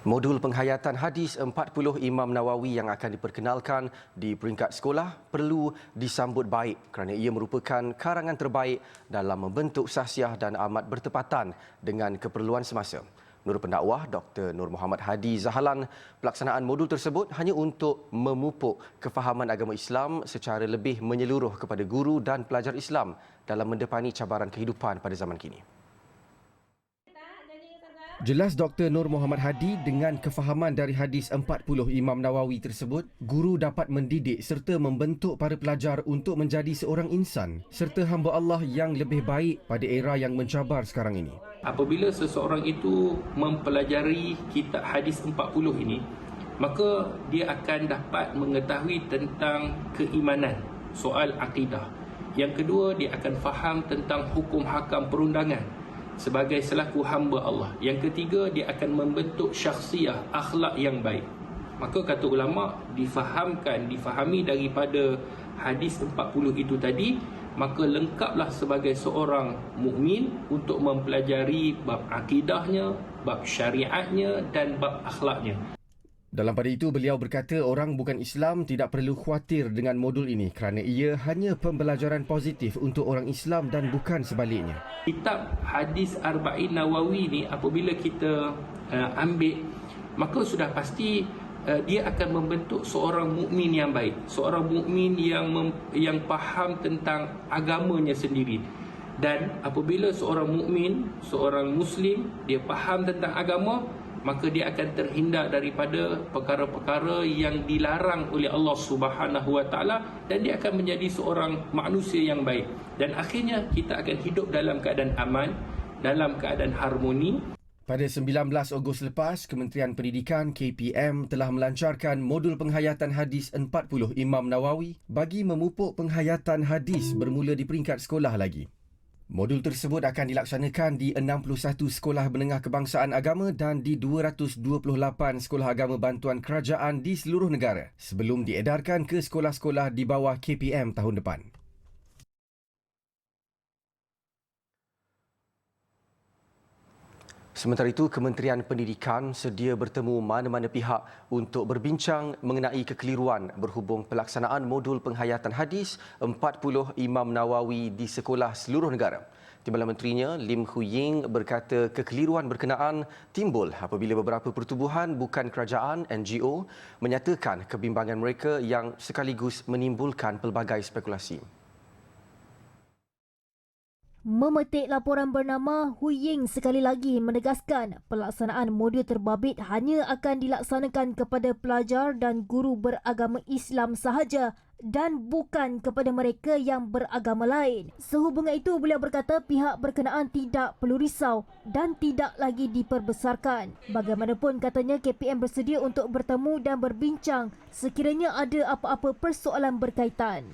Modul penghayatan hadis 40 Imam Nawawi yang akan diperkenalkan di peringkat sekolah perlu disambut baik kerana ia merupakan karangan terbaik dalam membentuk sahsiah dan amat bertepatan dengan keperluan semasa. Menurut pendakwah Dr. Nur Muhammad Hadi Zahalan, pelaksanaan modul tersebut hanya untuk memupuk kefahaman agama Islam secara lebih menyeluruh kepada guru dan pelajar Islam dalam mendepani cabaran kehidupan pada zaman kini. Jelas Dr. Nur Muhammad Hadi, dengan kefahaman dari hadis 40 Imam Nawawi tersebut, guru dapat mendidik serta membentuk para pelajar untuk menjadi seorang insan serta hamba Allah yang lebih baik pada era yang mencabar sekarang ini. Apabila seseorang itu mempelajari kitab hadis 40 ini, maka dia akan dapat mengetahui tentang keimanan, soal akidah. Yang kedua, dia akan faham tentang hukum hakam perundangan sebagai selaku hamba Allah. Yang ketiga, dia akan membentuk syakhsiah, akhlak yang baik. Maka kata ulama, difahami daripada hadis 40 itu tadi, maka lengkaplah sebagai seorang mukmin untuk mempelajari bab akidahnya, bab syariatnya dan bab akhlaknya. Dalam pada itu, beliau berkata orang bukan Islam tidak perlu khawatir dengan modul ini kerana ia hanya pembelajaran positif untuk orang Islam dan bukan sebaliknya. Kitab hadis Arba'in Nawawi ni apabila kita ambil, maka sudah pasti dia akan membentuk seorang mukmin yang baik, seorang mukmin yang faham tentang agamanya sendiri. Dan apabila seorang mukmin, seorang muslim, dia faham tentang agama, maka dia akan terhindar daripada perkara-perkara yang dilarang oleh Allah Subhanahu Wa Taala dan dia akan menjadi seorang manusia yang baik. Dan akhirnya kita akan hidup dalam keadaan aman, dalam keadaan harmoni. Pada 19 Ogos lepas, Kementerian Pendidikan KPM telah melancarkan modul penghayatan hadis 40 Imam Nawawi bagi memupuk penghayatan hadis bermula di peringkat sekolah lagi. Modul tersebut akan dilaksanakan di 61 sekolah menengah kebangsaan agama dan di 228 sekolah agama bantuan kerajaan di seluruh negara sebelum diedarkan ke sekolah-sekolah di bawah KPM tahun depan. Sementara itu, Kementerian Pendidikan sedia bertemu mana-mana pihak untuk berbincang mengenai kekeliruan berhubung pelaksanaan modul penghayatan hadis 40 Imam Nawawi di sekolah seluruh negara. Timbalan Menterinya Lim Hu Ying berkata kekeliruan berkenaan timbul apabila beberapa pertubuhan bukan kerajaan NGO menyatakan kebimbangan mereka yang sekaligus menimbulkan pelbagai spekulasi. Memetik laporan bernama, Hu Ying sekali lagi menegaskan pelaksanaan modul terbabit hanya akan dilaksanakan kepada pelajar dan guru beragama Islam sahaja dan bukan kepada mereka yang beragama lain. Sehubungan itu, beliau berkata pihak berkenaan tidak perlu risau dan tidak lagi diperbesarkan. Bagaimanapun, katanya KPM bersedia untuk bertemu dan berbincang sekiranya ada apa-apa persoalan berkaitan.